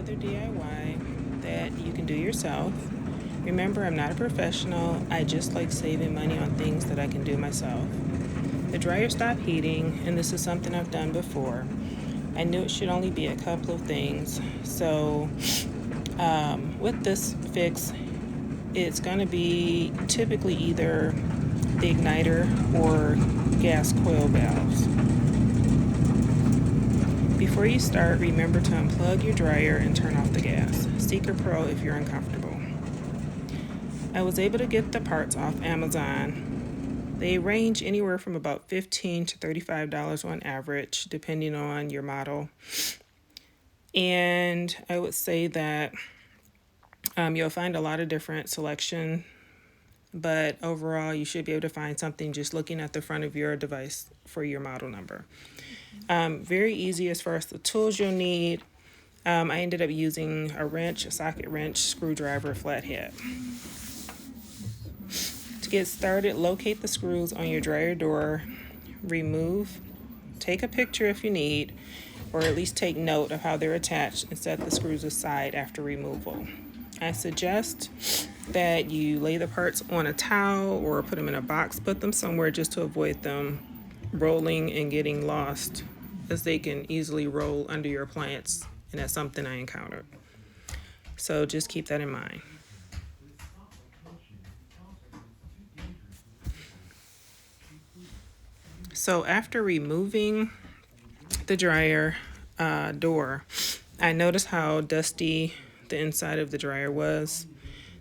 another DIY that you can do yourself. Remember, I'm not a professional. I just like saving money on things that I can do myself. The dryer stopped heating, and this is something I've done before. I knew it should only be a couple of things. So, with this fix, it's going to be typically either the igniter or gas coil valves. Before you start, remember to unplug your dryer and turn off the gas. Seek a pro if you're uncomfortable. I was able to get the parts off Amazon. They range anywhere from about $15 to $35 on average, depending on your model. And I would say that you'll find a lot of different selection, but overall, you should be able to find something just looking at the front of your device for your model number. Very easy as far as the tools you'll need. I ended up using a wrench, a socket wrench, screwdriver, flathead. To get started, locate the screws on your dryer door, take a picture if you need, or at least take note of how they're attached and set the screws aside after removal. I suggest that you lay the parts on a towel or put them in a box, put them somewhere just to avoid them rolling and getting lost, as they can easily roll under your appliance, and that's something I encountered. So just keep that in mind. So after removing the dryer door, I noticed how dusty the inside of the dryer was.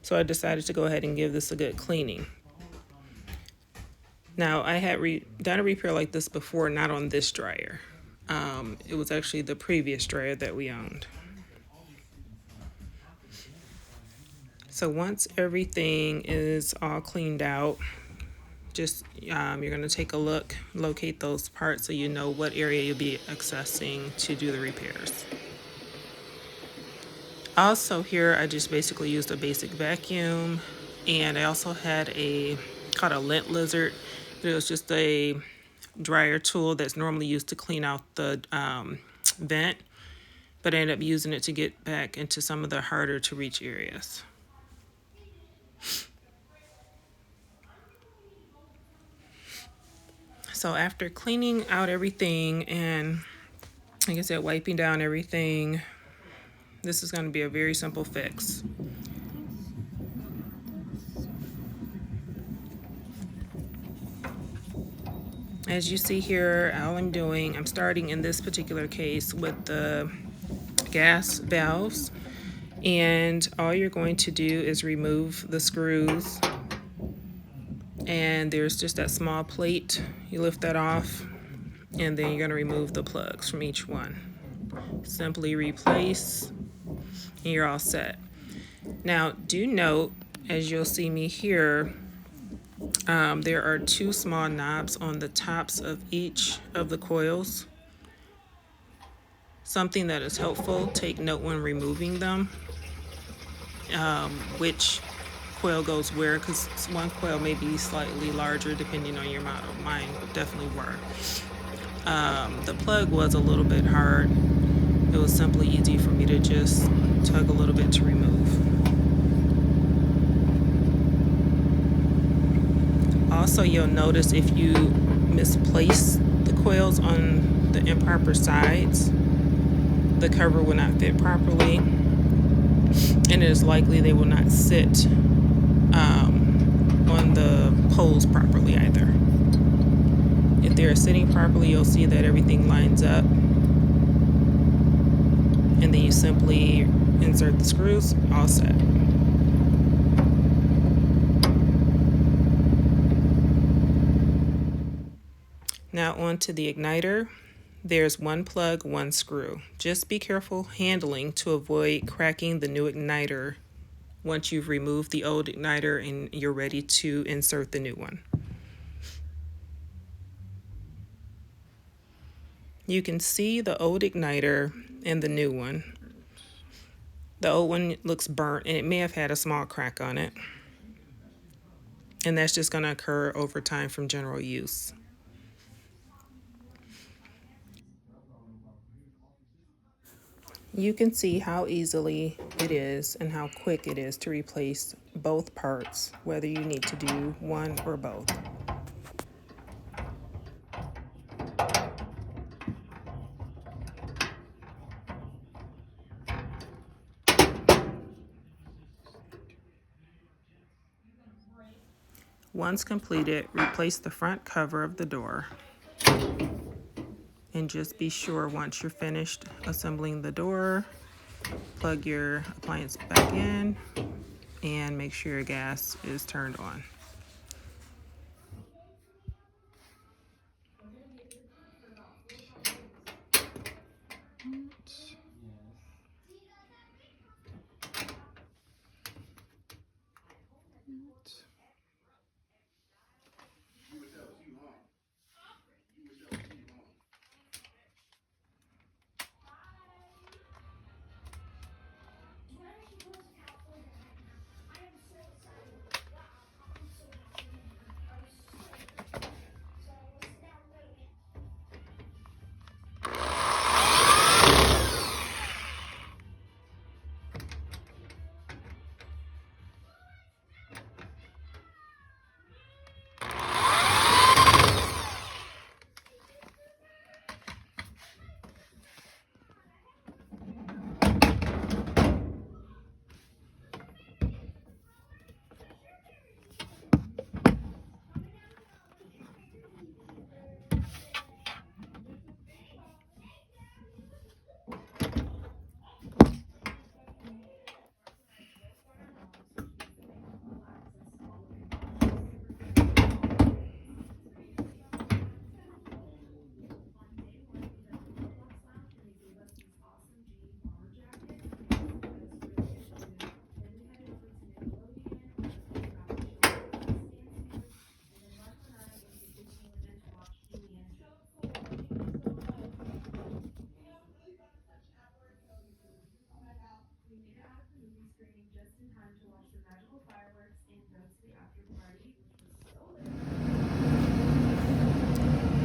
So I decided to go ahead and give this a good cleaning. Now, I had done a repair like this before, not on this dryer. It was actually the previous dryer that we owned. So once everything is all cleaned out, just you're going to take a look, locate those parts so you know what area you'll be accessing to do the repairs. Also here, I just basically used a basic vacuum, and I also had called a lint lizard, but it was just a dryer tool that's normally used to clean out the vent, but I ended up using it to get back into some of the harder to reach areas. So after cleaning out everything and, like I said, wiping down everything, this is going to be a very simple fix. As you see here, all I'm starting in this particular case with the gas valves, and all you're going to do is remove the screws, and there's just that small plate. You lift that off, and then you're going to remove the plugs from each one. Simply replace, and you're all set. Now, do note, as you'll see me here, there are two small knobs on the tops of each of the coils. Something that is helpful, take note when removing them, which coil goes where, because one coil may be slightly larger depending on your model. Mine definitely were. The plug was a little bit hard. It was simply easy for me to just tug a little bit to remove. Also, you'll notice if you misplace the coils on the improper sides, the cover will not fit properly, and it is likely they will not sit on the poles properly either. If they're sitting properly, you'll see that everything lines up, and then you simply insert the screws, all set. Now on to the igniter. There's one plug, one screw. Just be careful handling to avoid cracking the new igniter once you've removed the old igniter and you're ready to insert the new one. You can see the old igniter and the new one. The old one looks burnt, and it may have had a small crack on it. And that's just going to occur over time from general use. You can see how easily it is and how quick it is to replace both parts, whether you need to do one or both. Once completed, replace the front cover of the door. And just be sure once you're finished assembling the door, plug your appliance back in and make sure your gas is turned on.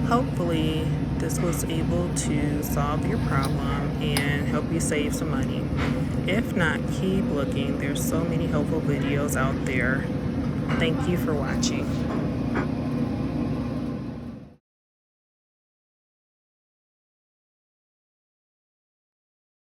Hopefully, this was able to solve your problem and help you save some money. If not, keep looking. There's so many helpful videos out there. Thank you for watching.